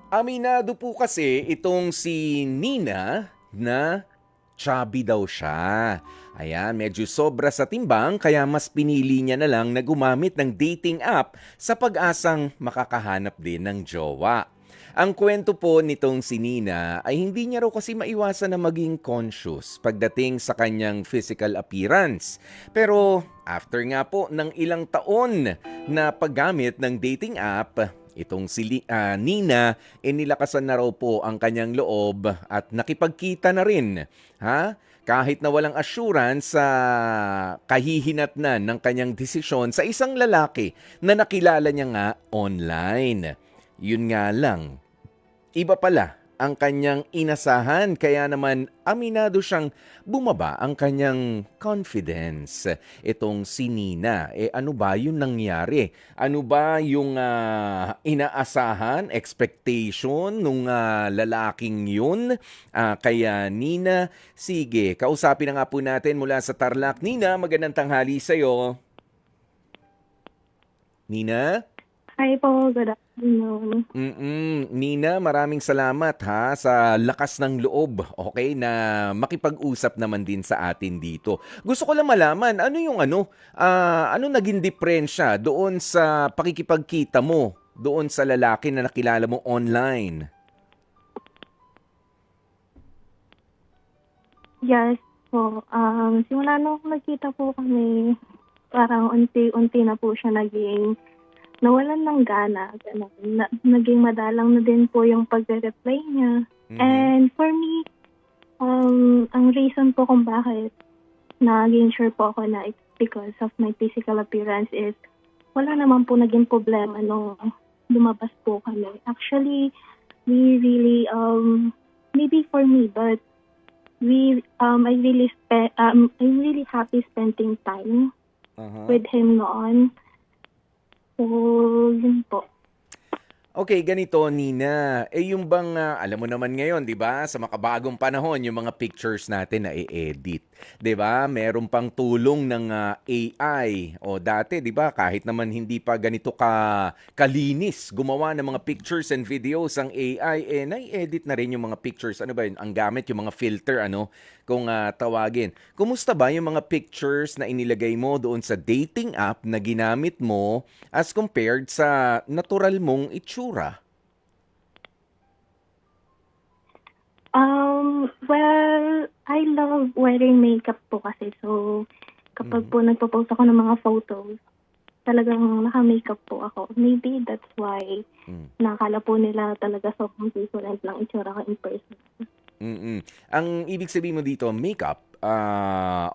Aminado po kasi itong si Nina na chubby daw siya. Ayan, medyo sobra sa timbang kaya mas pinili niya na lang na gumamit ng dating app sa pag-asang makakahanap din ng jowa. Ang kwento po nitong si Nina ay hindi niya raw kasi maiwasan na maging conscious pagdating sa kanyang physical appearance. Pero after nga po ng ilang taon na paggamit ng dating app, itong si Nina, nilakasan na raw po ang kanyang loob at nakipagkita na rin. Ha? Kahit na walang assurance sa kahihinatnan ng kanyang desisyon sa isang lalaki na nakilala niya nga online. Yun nga lang, iba pala ang kanyang inasahan kaya naman aminado siyang bumaba ang kanyang confidence. Itong si Nina, ano ba yung nangyari? Ano ba yung inaasahan, expectation nung lalaking yun? Kaya Nina, sige, kausapin na nga po natin mula sa Tarlac. Nina, magandang tanghali sa'yo. Nina? Hi po, good afternoon. Nina, maraming salamat ha sa lakas ng loob, okay, na makipag-usap naman din sa atin dito. Gusto ko lang malaman, ano naging diferensya doon sa pakikipagkita mo doon sa lalaki na nakilala mo online? Yes po, simula nung nagkita po kami, parang unti-unti na po siya naging nawalan ng gana, gano'n. Naging madalang na din po yung pagre-reply niya. Mhm. And for me, ang reason po kung bakit naging sure po ako na it's because of my physical appearance is wala naman po naging problema nung lumabas po kami. Actually, we really, maybe for me, but I'm really happy spending time Aha. with him noon. So, yun po. Okay, ganito Nina, yung bang alam mo naman ngayon, 'di ba, sa makabagong panahon yung mga pictures natin na i-edit, 'di ba? Meron pang tulong ng AI. O dati, 'di ba, kahit naman hindi pa ganito kalinis gumawa ng mga pictures and videos ang AI, nai-edit na rin yung mga pictures. Ano ba yun? Ang gamit yung mga filter, ano, kung tawagin. Kumusta ba yung mga pictures na inilagay mo doon sa dating app na ginamit mo as compared sa natural mong itsura? Well, I love wearing makeup po kasi. So, kapag Mhm. po nagpo-post ako ng mga photos, talagang naka-makeup po ako. Maybe that's why Mm. nakakala po nila talaga sobrang different lang itsura ko in person. Mm. Ang ibig sabihin mo dito, makeup,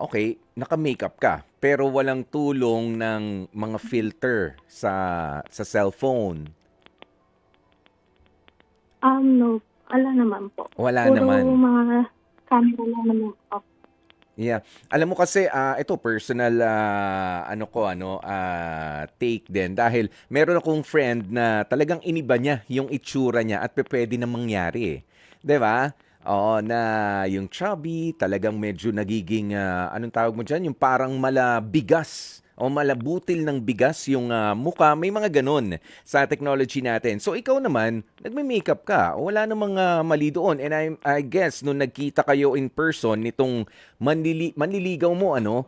okay, naka-makeup ka, pero walang tulong ng mga filter sa cellphone. No, wala naman po. Wala Puro naman. mga camera lang naman off. Yeah. Alam mo kasi ito personal take din dahil meron akong friend na talagang iniba niya yung itsura niya at pupuwede na mangyari, eh. 'Di ba? Oo, na yung chubby talagang medyo nagiging anong tawag mo diyan, yung parang malabigas o malabutil ng bigas yung mukha, may mga gano'n sa technology natin. So ikaw naman, nagme-makeup ka, wala namang mali doon. And I guess nung nagkita kayo in person nitong manliligaw mo, ano,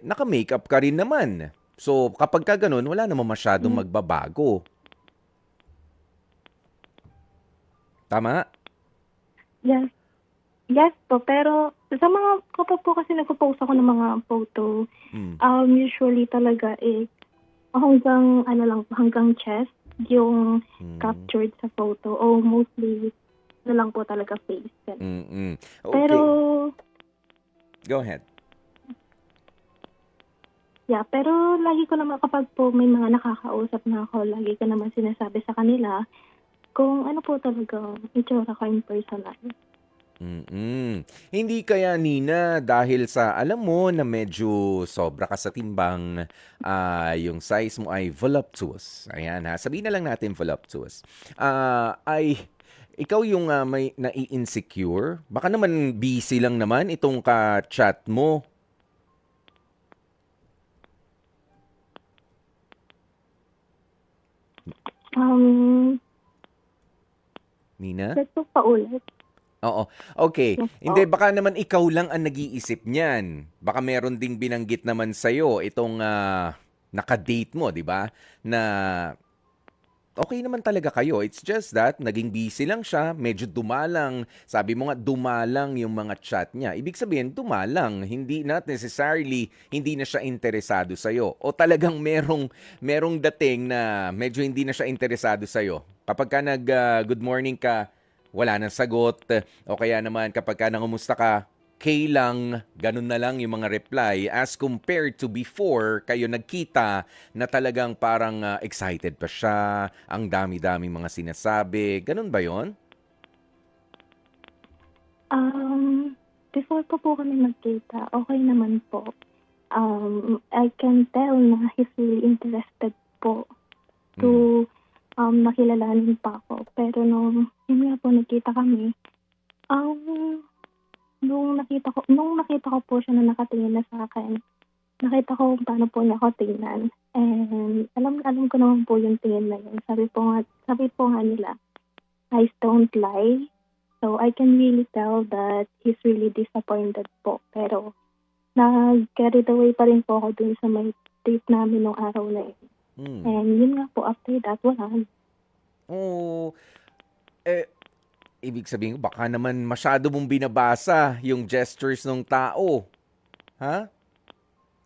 naka-makeup ka rin naman. So, kapag ka ganun, wala naman masyadong Mm, magbabago. Tama? yes. Yes po, pero sa mga kapag po kasi nagpo-post ako ng mga photo, Hmm. usually talaga, hanggang ano lang, hanggang chest yung Hmm. captured sa photo o mostly na lang po talaga face, gano'n. Mm. Pero Okay. Go ahead. yeah, pero lagi ko naman kapag po may mga nakakausap na ako, lagi ko naman sinasabi sa kanila kung ano po talaga itsura ko in personal. Hindi kaya Nina dahil sa alam mo na medyo sobra ka sa timbang, yung size mo ay voluptuous. Ayan ha, sabihin na lang natin voluptuous. Ay ikaw yung may nai-insecure? Baka naman busy lang naman itong ka-chat mo. Um, Nina? Let's po paulit. Oo. Okay. Yes Hindi, po. baka naman ikaw lang ang nag-iisip niyan. Baka meron ding binanggit naman sa'yo itong naka-date mo, di ba? Na okay naman talaga kayo. It's just that naging busy lang siya, medyo dumalang. Sabi mo nga dumalang yung mga chat niya. Ibig sabihin dumalang, hindi not necessarily hindi na siya interesado sa o talagang merong dating na medyo hindi na siya interesado sa Kapag ka nag good morning ka, wala nang sagot o kaya naman kapag ka nangumusta ka, K lang, ganun na lang yung mga reply as compared to before kayo nagkita na talagang parang excited pa siya, ang dami-daming mga sinasabi. Ganun ba yon? Before po kami magkita, okay naman po. I can tell na he's really interested po Mm. to nakilalanin pa ako. Pero yun nga po, nagkita kami, um, nung nakita ko po siya na nakatingin na sa akin, nakita ko kung paano po niya ako tingnan. And alam ko naman po yung tingin na yun. Sabi po nga nila, eyes don't lie. So I can really tell that he's really disappointed po. Pero nag-carried away pa rin po ako dun sa may date namin nung araw na yun. Mm. And yun nga po, after that, wala. Oh, eh, ibig sabihin ko, baka naman masyado mong binabasa yung gestures ng tao. Ha?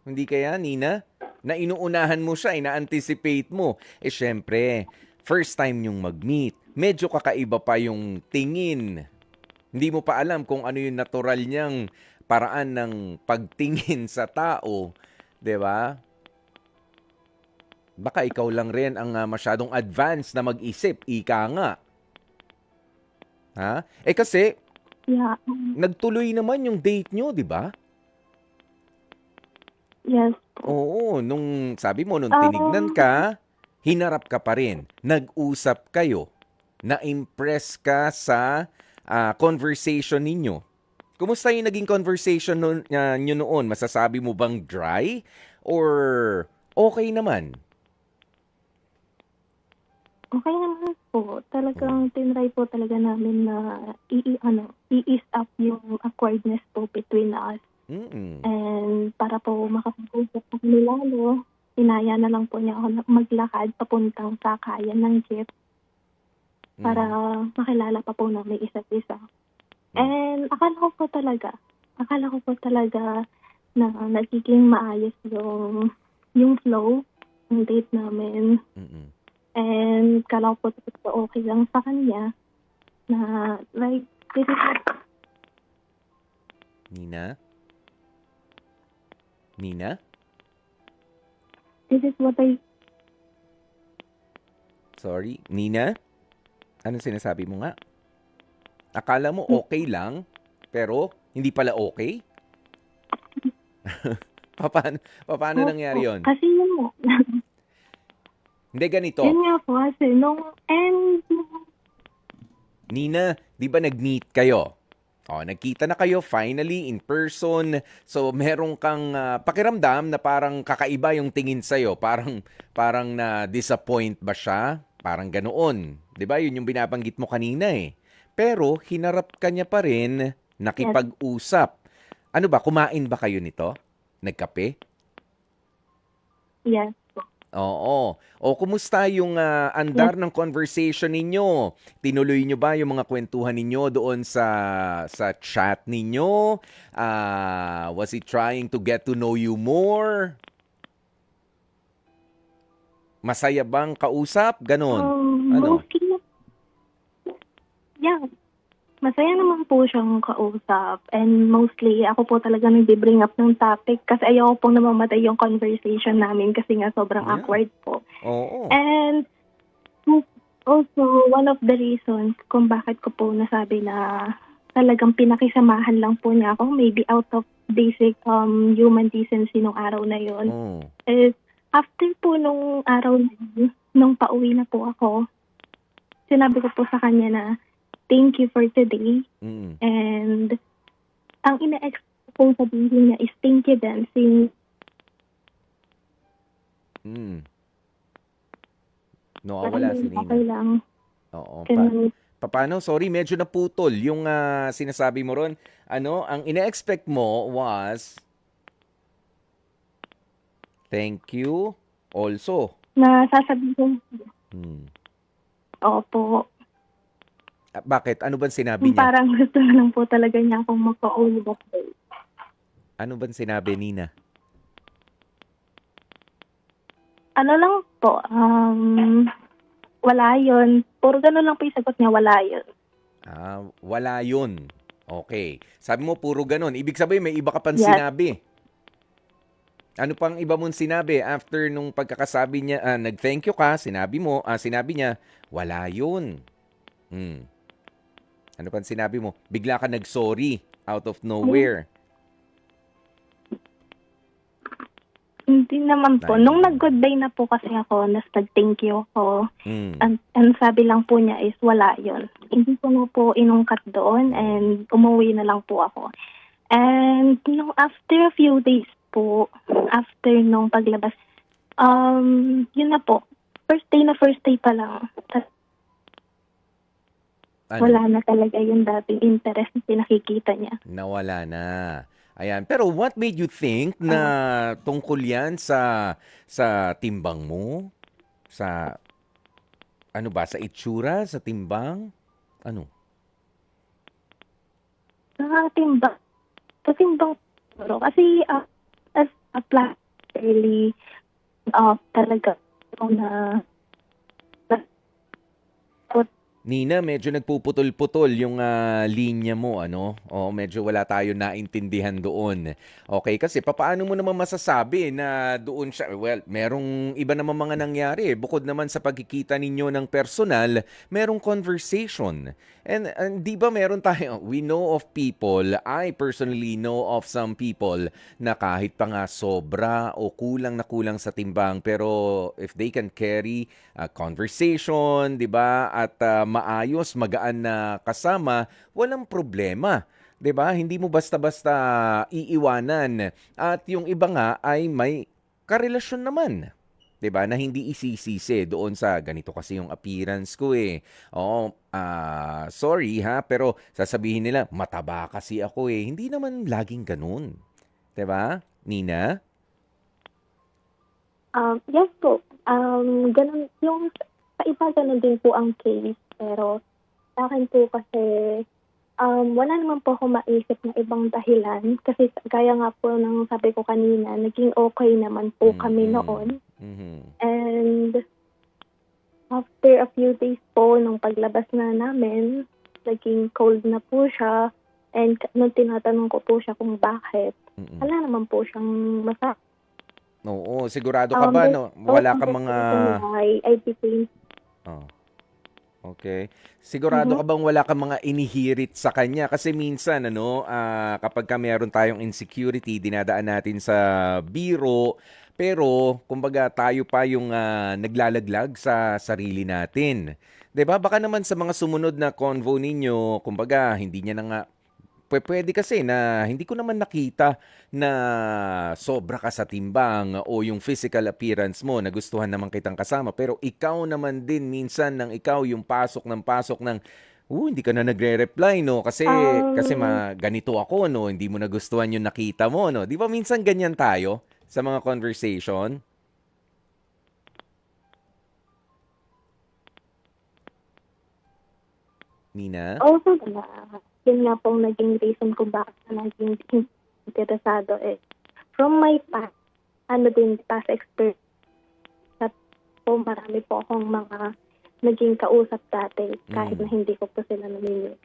Hindi kaya, Nina? Na inuunahan mo siya, ina-anticipate mo. Eh, syempre, first time yung mag-meet. Medyo kakaiba pa yung tingin. Hindi mo pa alam kung ano yung natural niyang paraan ng pagtingin sa tao. 'Di ba? Baka ikaw lang rin ang masyadong advanced na mag-isip. Ika nga. Ha? Eh kasi, Yeah. nagtuloy naman yung date nyo, di ba? Yes po. Oo, nung sabi mo, nung tinignan Um, ka, hinarap ka pa rin. Nag-usap kayo. Na-impress ka sa conversation ninyo. Kumusta yung naging conversation nyo noon? Masasabi mo bang dry? Or okay naman? okay naman po. Talagang tinry po talaga namin na i-ease up yung awkwardness po between us. Mm-mm. And para po makapag-usap po kami lalo, inaya na lang po niya ako na maglakad papuntang sakayan ng jeep para makilala pa po namin isa't isa. And akala ko po talaga na nagiging maayos yung flow ng date namin. Mm-mm. And kala ko po okay lang sa kanya na like, Nina? Nina? this is what I, Sorry? Nina? Anong sinasabi mo nga? Akala mo okay lang, pero hindi pala okay? Paano nangyari yon? Kasi yun mo. Hindi, ganito. Yun nga po kasi Nina, di ba nag-meet kayo? O, nagkita na kayo finally in person. So, meron kang pakiramdam na parang kakaiba yung tingin sa'yo. Parang na-disappoint ba siya? Parang ganoon. Di ba? Yun yung binabanggit mo kanina eh. Pero, hinarap ka niya pa rin, nakipag-usap. Ano ba, kumain ba kayo nito? Nagkape? yes po. Oo. O kumusta yung andar ng conversation ninyo? Tinuloy nyo ba yung mga kwentuhan ninyo doon sa chat ninyo? Was he trying to get to know you more? Masaya bang kausap? Ganon. Ano? Mostly, yeah. Masaya naman po siyang kausap. And mostly, ako po talaga nag-bring up ng topic kasi ayoko pong namamatay yung conversation namin kasi nga sobrang Yeah. awkward po. Oo. And also, one of the reasons kung bakit ko po nasabi na talagang pinakisamahan lang po niya ako, maybe out of basic human decency nung araw na yon, Oh. is after po nung araw na yun, nung pauwi na po ako, sinabi ko po sa kanya na thank you for today. Mm. And ang ina-expect kong sabihin niya is thank you din. Mm. Nawawala si Okay Nina. lang. Oo. Ganun. Paano? Sorry, medyo naputol yung sinasabi mo ron. Ano, ang ine-expect mo was thank you also. Na sasabihin, Hmm. opo, Bakit? Ano bang sinabi yung niya? parang gusto na lang po talaga niya akong magpa-only that day. Ano bang sinabi, Nina? Ano lang po, wala yun. Puro gano'n lang po yung sagot niya, wala yun. Wala yun. Okay. Sabi mo puro ganun. Ibig sabihin may iba ka pang Yes. sinabi. Ano pang iba mong sinabi after nung pagkakasabi niya, nag-thank you ka, sinabi niya, wala yun. Hmm. Ano pang sinabi mo? Bigla ka nag-sorry out of nowhere. Hindi naman po. Ay, Nung hindi. nag-goodbye na po kasi ako, nag-thank you ako, Hmm. ang sabi lang po niya is wala yun. Hindi ko na po inungkat doon and umuwi na lang po ako. And nung after a few days po, after nung paglabas, yun na po. First day pa lang. Ano? Wala na talaga yung dating interest na pinakikita niya. Nawala na. Ayan. Pero what made you think na tungkol yan sa timbang mo? Sa ano ba? Sa itsura? Sa timbang? Ano? Sa timbang siguro. Kasi as a plant early, talaga na Nina, medyo nagpuputol-putol yung linya mo, ano? Oo, medyo wala tayo naintindihan doon. Okay, kasi papaano mo naman masasabi na doon siya, well, merong iba naman mga nangyari. Bukod naman sa pagkikita ninyo ng personal, merong conversation. And di ba meron tayo, we know of people, I personally know of some people na kahit pa nga sobra o kulang na kulang sa timbang, pero if they can carry conversation, 'di ba? At maayos, magaan na kasama, walang problema. 'Di ba? Hindi mo basta-basta iiwanan. At yung iba nga ay may karelasyon naman. 'Di ba? Na hindi isisisi doon sa ganito kasi yung appearance ko eh. Oo, sorry ha, pero sasabihin nila mataba kasi ako eh. Hindi naman laging ganun. 'Di ba? Nina? yes po. Ganun, yung sa iba ganun din po ang case. Pero sa akin po kasi, wala naman po ako maisip na ibang dahilan. Kasi gaya nga po ng sabi ko kanina, naging okay naman po kami noon. Mhm. And after a few days po, nung paglabas na namin, naging cold na po siya. And nung tinatanong ko po siya kung bakit, Mm. wala naman po siyang masakit. Oo, sigurado ka ba There's no no wala kang mga reason why I became. oh, okay. Sigurado ka bang wala kang mga inihirit sa kanya kasi minsan ano, kapag ka meron tayong insecurity, dinadaan natin sa biro, pero kumbaga tayo pa yung naglalaglag sa sarili natin. 'Di ba? Baka naman sa mga sumunod na convo ninyo, kumbaga hindi niya na nga pwede kasi na hindi ko naman nakita na sobra ka sa timbang o yung physical appearance mo, nagustuhan naman kitang kasama. Pero ikaw naman din minsan nang ikaw yung pasok ng, hindi ka na nagre-reply, no? Kasi Um, ganito ako, no? Hindi mo nagustuhan yung nakita mo, no? Di ba minsan ganyan tayo sa mga conversation? Nina? Also na, yun nga pong naging reason kung bakit na naging interesado eh. From my past, past experience, at po marami po akong mga naging kausap dati kahit na hindi ko po sila namimili.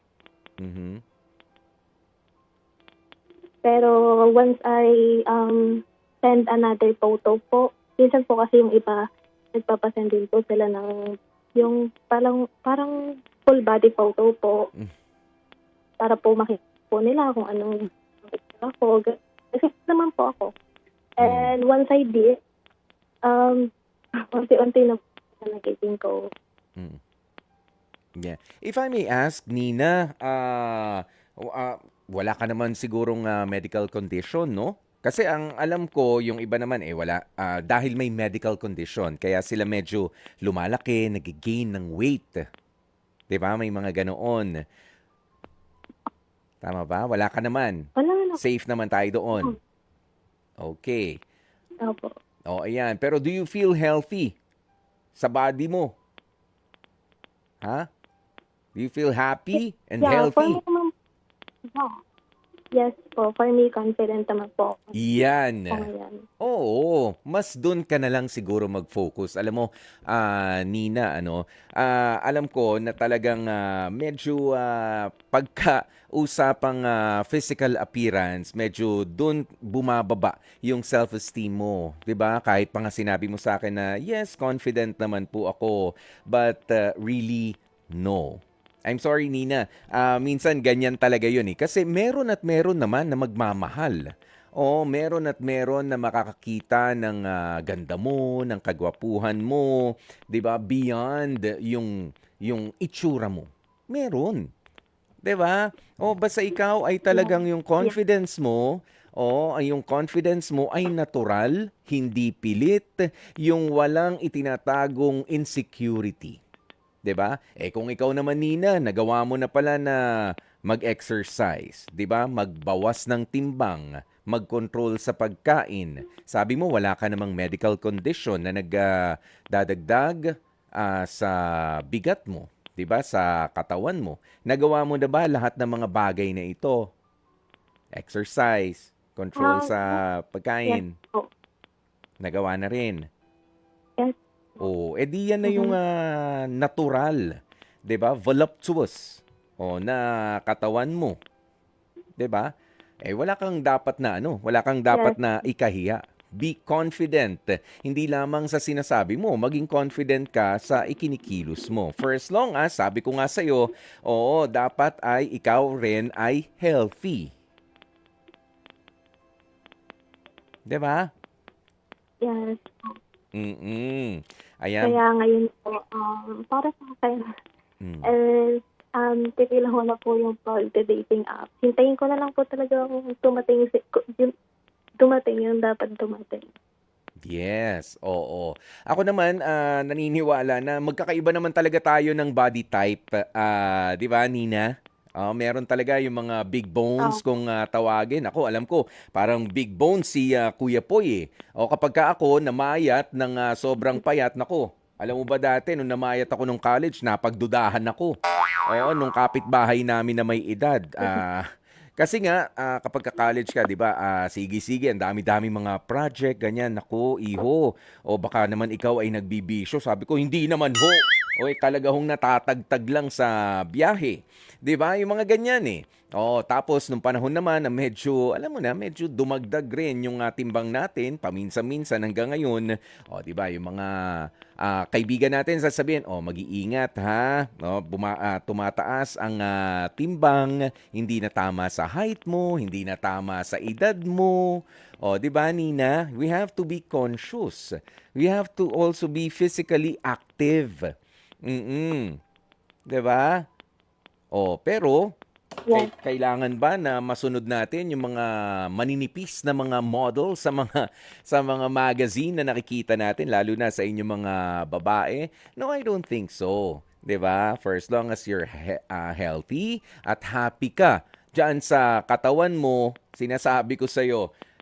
Mhm. Pero once I send another photo po, minsan po kasi yung iba, nagpapasend din po sila ng yung parang full body photo po Mm. para po makita po nila kung anong ako. Kasi naman po ako. And once I did, unti-unti na po nagiging ko. Mm. Yeah. If I may ask, Nina, wala ka naman sigurong medical condition, no? Kasi ang alam ko, yung iba naman wala. Dahil may medical condition, kaya sila medyo lumalaki, nag-gain ng weight. 'Di ba? May mga ganoon. Tama ba? Wala ka naman. Wala na. Safe naman tayo doon. Okay. Opo. O, ayan. Pero do you feel healthy sa body mo? Ha? Do you feel happy and Yeah, for me healthy? naman, yeah. Yes po, for me, confident naman po ako Iyan. ngayon. Oo, mas doon ka na lang siguro mag-focus. Alam mo, Nina, alam ko na talagang medyo pagka-usapang physical appearance, medyo doon bumababa yung self-esteem mo. 'Di ba? Kahit pa nga sinabi mo sa akin na, yes, confident naman po ako, but really, no. I'm sorry, Nina. Minsan ganyan talaga yun eh. Kasi meron at meron naman na magmamahal. O meron at meron na makakakita ng ganda mo, ng kagwapuhan mo, 'di ba? Beyond yung itsura mo. Meron, 'di ba? O basta ikaw ay talagang yung Yeah. confidence mo, ay yung confidence mo ay natural, hindi pilit, yung walang itinatagong insecurity. 'Di ba? Kung ikaw naman Nina, nagawa mo na pala na mag-exercise, 'di ba? Magbawas ng timbang, mag-control sa pagkain. Sabi mo wala ka namang medical condition na nagdadagdag sa bigat mo, 'di ba? Sa katawan mo. Nagawa mo na ba lahat ng mga bagay na ito? Exercise, control Ah, sa yes pagkain, po. nagawa na rin. Yes. Oh, edi yan na yung Mhm. natural, 'di ba? Voluptuous na katawan mo, 'di ba? Wala kang dapat na wala kang Yes. dapat na ikahiya. Be confident. Hindi lamang sa sinasabi mo, maging confident ka sa ikinikilos mo. For as long as, sabi ko nga sa'yo, dapat ay ikaw rin ay healthy. 'Di ba? Yes. Mm. Ayan. Kaya ngayon po, para sa akin Mm. is, titignan ko na po yung pagda-dating app. Hintayin ko na lang po talaga kung dumating yung dapat dumating. Yes, oo. Ako naman, naniniwala na magkakaiba naman talaga tayo ng body type, 'di ba, Nina? Meron talaga yung mga big bones Opo. kung tawagin. Ako, alam ko, parang big bones si Kuya Poy eh. O kapag ka ako namayat ng sobrang payat, nako, alam mo ba dati, nung namayat ako nung college, napagdudahan ako. Oo, nung kapitbahay namin na may edad. Kasi nga, kapag ka-college ka, di ba, sige-sige, ang dami-dami mga project, ganyan. Naku, iho. O baka naman ikaw ay nagbibisyo. Sabi ko, hindi naman ho. Talaga hong natatagtag lang sa biyahe. 'Di ba? Yung mga ganyan eh. Tapos nung panahon naman na medyo, alam mo na, medyo dumagdag rin yung timbang natin, paminsan-minsan hanggang ngayon. 'Di ba? Yung mga kaibigan natin sasabihin, mag-iingat ha. No, tumataas ang timbang, hindi na tama sa height mo, hindi na tama sa edad mo. 'Di ba, Nina? We have to be conscious. We have to also be physically active. Mm. 'Di ba? Pero Yes. kailangan ba na masunod natin yung mga maninipis na mga model sa mga sa mga magazine na nakikita natin lalo na sa inyong mga babae? No, I don't think so. 'Di ba? For as long as you're healthy at happy ka diyan sa katawan mo, sinasabi ko sa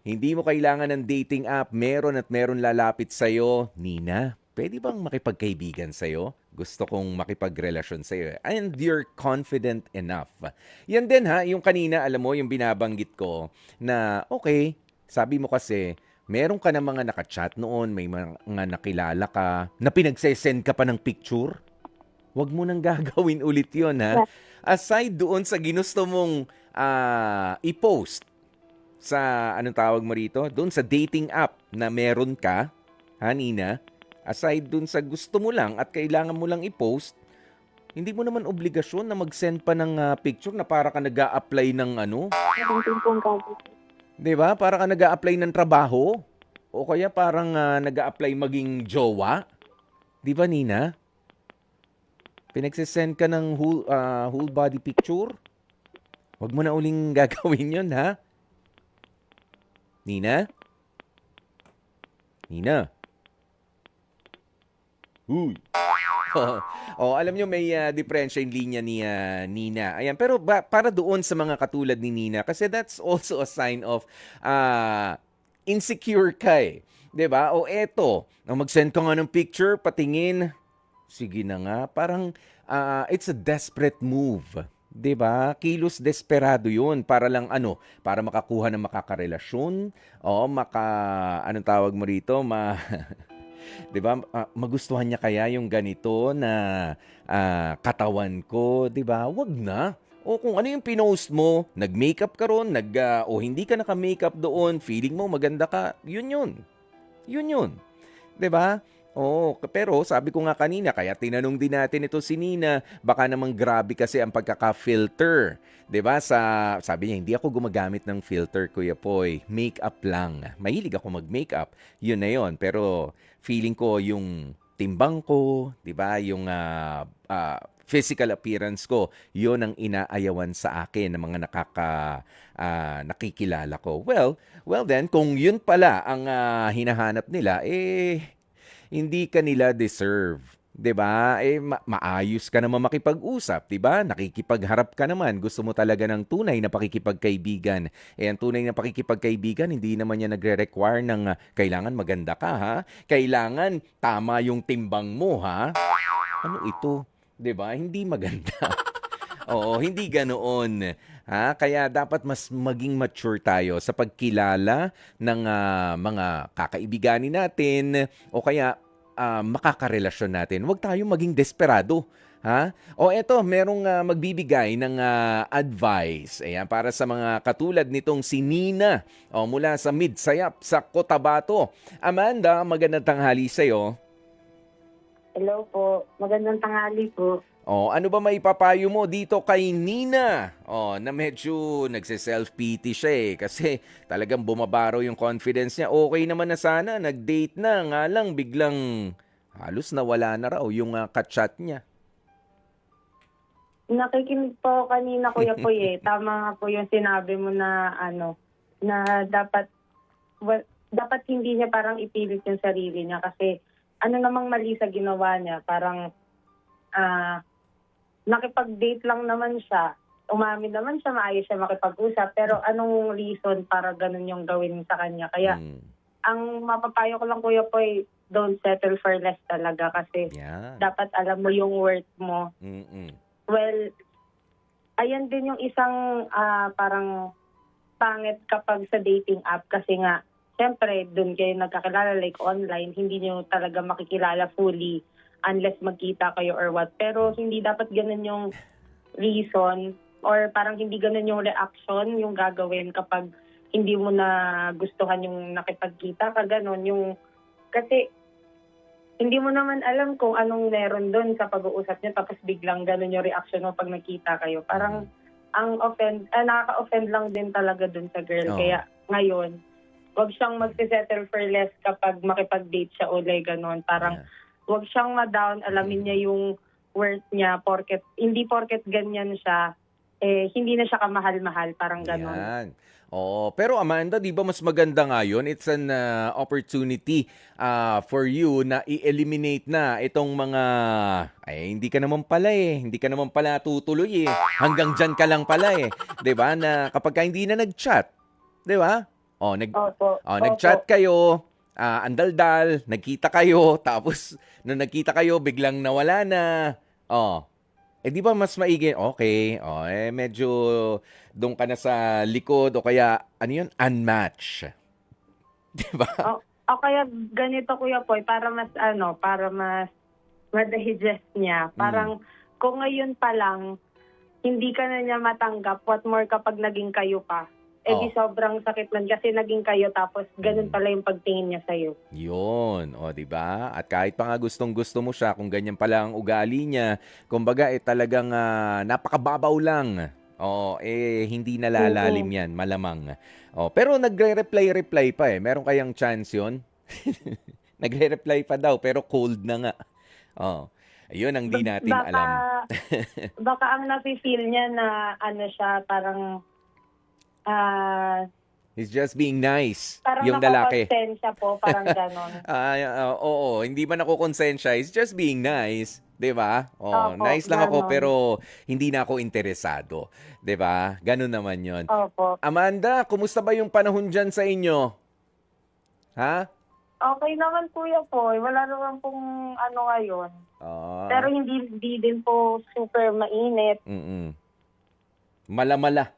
hindi mo kailangan ng dating app. Meron at meron lalapit sa'yo. Nina, pwede bang makipagkaibigan sa'yo? Gusto kong makipagrelasyon sa'yo. And you're confident enough. Yan din ha, yung kanina, alam mo, yung binabanggit ko na, okay, sabi mo kasi, meron ka na mga nakachat noon, may mga nakilala ka, na pinagsesend ka pa ng picture. Huwag mo nang gagawin ulit yon ha. Yes. Aside doon sa ginusto mong i-post sa, anong tawag mo rito? Doon sa dating app na meron ka, ha Nina? Aside dun sa gusto mo lang at kailangan mo lang i-post, hindi mo naman obligasyon na mag-send pa ng picture na para ka nag-a-apply ng Ang pong gagawin. 'di ba? Para ka nag-a-apply ng trabaho o kaya parang nag-a-apply maging jowa, 'di ba Nina? Pinagse-send ka ng whole body picture. Huwag mo na uling gagawin 'yon, ha? Nina? Nina? Uy. Oo. Oh, alam niyo may diferensya yung linya ni Nina. Ayan, pero para doon sa mga katulad ni Nina kasi that's also a sign of ah, insecure ka eh. 'Di ba? O eto, mag-send ka nga ng picture, patingin. Sige na nga, parang it's a desperate move. 'Di ba? Kilos desperado 'yun para lang ano, para makakuha ng makakarelasyon, o anong tawag mo rito, 'di ba? Magustuhan niya kaya yung ganito na katawan ko, 'di ba? Wag na. O kung ano yung pinost mo, nag-makeup ka ron, o hindi ka naka-makeup doon, feeling mo maganda ka, yun yun. Yun yun. 'Di ba? Oo, pero sabi ko nga kanina, kaya tinanong din natin ito si Nina, baka namang grabe kasi ang pagkaka-filter. 'Di ba? Sabi niya, hindi ako gumagamit ng filter, Kuya Poy. Makeup lang. Mahilig ako mag-makeup. Yun na yun. Pero feeling ko yung timbang ko, 'di ba? Yung physical appearance ko, yun ang inaayawan sa akin ng mga nakikilala ko. Well then, kung yun pala ang hinahanap nila, hindi ka nila deserve. 'Di ba? Maayos ka naman makipag-usap, 'di ba? Nakikipagharap ka naman. Gusto mo talaga ng tunay na pakikipagkaibigan. Ang tunay na pakikipagkaibigan, hindi naman niya nagre-require ng kailangan maganda ka, ha? Kailangan tama yung timbang mo, ha? Ano ito? 'Di ba? Hindi maganda. Oo, hindi ganoon. Ha? Kaya dapat mas maging mature tayo sa pagkilala ng mga kakaibiganin natin o kaya makakarelasyon natin. Huwag tayong maging desperado. Ha? O eto, merong magbibigay ng advice. Ayan, para sa mga katulad nitong si Nina mula sa Midsayap sa Cotabato. Amanda, magandang tanghali sa'yo. Hello po. Magandang tanghali po. Ano ba may papayo mo dito kay Nina? Na medyo nagse-self-pity siya kasi talagang bumabaro yung confidence niya. Okay naman na sana, nag-date na, nga lang biglang halos nawala na raw yung ka-chat niya. Nakikinig po kanina, Kuya Poy, eh. Tama nga po yung sinabi mo na na dapat hindi niya parang ipilit yung sarili niya kasi ano namang mali sa ginawa niya. Parang nakipag-date lang naman siya. Umamin naman siya, maayos siya makipag-usap. Pero anong reason para ganun yung gawin sa kanya? Kaya ang mapapayo ko lang, Kuya Poy, don't settle for less talaga kasi dapat alam mo yung worth mo. Well, ayan din yung isang parang pangit kapag sa dating app kasi nga, syempre, doon kayo nagkakilala like online, hindi nyo talaga makikilala fully unless magkita kayo or what. Pero hindi dapat ganun yung reason or parang hindi ganun yung reaction yung gagawin kapag hindi mo na gustuhan yung nakipagkita ka, ganun. Kasi hindi mo naman alam kung anong meron doon sa pag-uusap niya tapos biglang ganun yung reaction mo pag nakita kayo. Parang nakaka-offend lang din talaga doon sa girl. Kaya ngayon, wag siyang mag-settle for less kapag makipag-date siya ulay ganun. Parang wag siyang ma-down, alamin niya yung worth niya, hindi porket ganyan siya, hindi na siya kamahal-mahal, parang ganon. Yan. Pero Amanda, di ba mas maganda nga yun? It's an opportunity for you na i-eliminate na itong mga, hindi ka naman pala tutuloy eh. Hanggang dyan ka lang pala eh. Di ba? Na kapag hindi na nag-chat, di ba? Nag-chat kayo, andaldal, nagkita kayo, tapos nung nagkita kayo, biglang nawala na. Di ba mas maigi? Okay. Medyo doon ka na sa likod o kaya, ano yun? Unmatch. Di ba? O kaya ganito, Kuya Poy, para mas ma-digest niya. Parang kung ngayon pa lang, hindi ka na niya matanggap, what more kapag naging kayo pa. Di sobrang sakit lang kasi naging kayo tapos ganun pala yung pagtingin niya sa'yo. Yun, di ba? At kahit pa nga gustong-gusto mo siya, kung ganyan pala ang ugali niya, kumbaga talagang napakababaw lang. Hindi nalalalim yan, malamang. Pero nagre-reply pa eh. Meron kayang chance yun? Nagre-reply pa daw, pero cold na nga. Ayun ang di natin alam. Baka ang nafe-feel niya na siya, parang He's just being nice. Parang Yung lalaki. nakakonsensya po, parang ganon. Oo, hindi man ako konsensya. He's just being nice. 'Di ba? Oh, Opo, nice lang ako ganon. pero hindi na ako interesado. 'Di ba? Ganun naman 'yon. Opo. Amanda, kumusta ba yung panahon dyan sa inyo? Ha? Okay naman kuya po. Wala naman pong ano ngayon. Ah, Pero hindi din po super mainit. Malamala.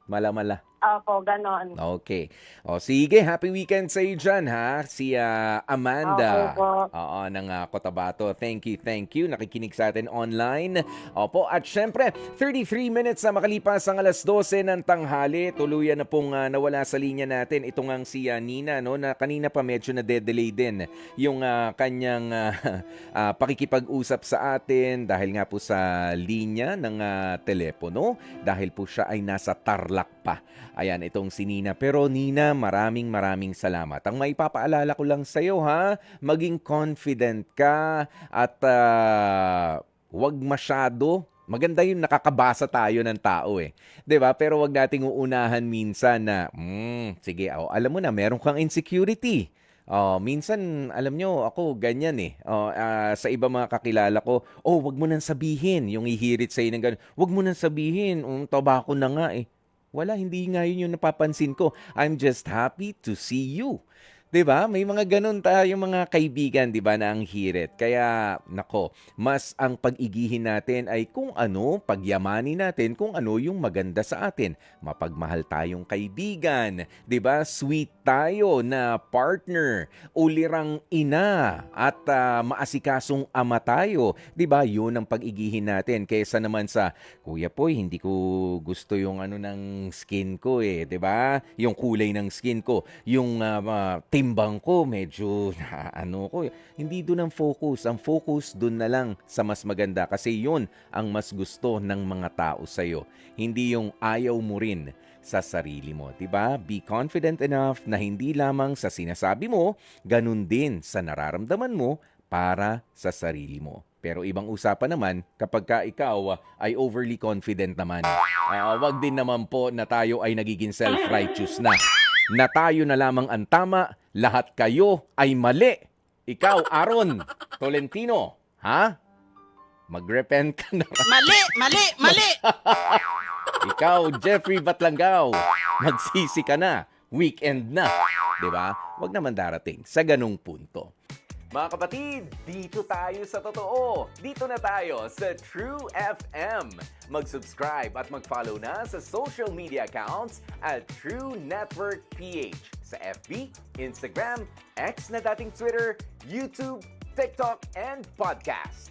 Malamala. Opo, ganon. Okay. O sige, happy weekend sa iyo dyan, ha? Si Amanda. Okay po. Oo, ng Cotabato. Thank you. Nakikinig sa atin online. Opo, at syempre, 33 minutes na makalipas ang alas 12 ng tanghali. Tuluyan na pong nawala sa linya natin. Ito ngang si Nina, no? Na kanina pa medyo na-delay din yung kanyang pakikipag-usap sa atin dahil nga po sa linya ng telepono. Dahil po siya ay nasa Tarlac pa. Ayan, itong si Nina. Pero Nina, maraming salamat. Ang maipapaalala ko lang sa'yo, ha? Maging confident ka at wag masyado. Maganda yung nakakabasa tayo ng tao eh. 'Di ba? Pero wag nating uunahan minsan na, sige, alam mo na, meron kang insecurity. Minsan, alam nyo, ako ganyan eh. Sa iba mga kakilala ko, wag mo nang sabihin, yung ihirit sa'yo ng gano'n. Wag mo nang sabihin, tabako na nga eh. Wala, hindi nga yun yung napapansin ko. I'm just happy to see you. 'Di ba? May mga ganun tayong mga kaibigan, 'di ba, na ang hirit. Kaya nako, mas ang pag-igihin natin ay kung ano, pagyamanin natin kung ano yung maganda sa atin. Mapagmahal tayong kaibigan, 'di ba? Sweet tayo na partner, ulirang ina at maasikasong ama tayo. 'Di ba? 'Yun ang pag-igihin natin kaysa naman sa Kuya Poy, hindi ko gusto yung ano ng skin ko eh, 'di ba? Yung kulay ng skin ko, yung timbang ko, medyo hindi doon ang focus. Ang focus doon na lang sa mas maganda kasi yun ang mas gusto ng mga tao sa'yo. Hindi yung ayaw mo rin sa sarili mo. Diba? Be confident enough na hindi lamang sa sinasabi mo, ganun din sa nararamdaman mo para sa sarili mo. Pero ibang usapan naman kapag ka ikaw ay overly confident naman. Wag din naman po na tayo ay nagiging self-righteous na tayo na lamang ang tama, lahat kayo ay mali. Ikaw, Aaron Tolentino, ha? Mag-repent ka na. Mali! Ikaw, Jeffrey Batlanggaw, magsisi ka na. Weekend na. Diba? Wag naman darating sa ganung punto. Mga kapatid, dito tayo sa totoo. Dito na tayo sa True FM. Mag-subscribe at mag-follow na sa social media accounts at True Network PH sa FB, Instagram, X na dating Twitter, YouTube, TikTok, and podcasts.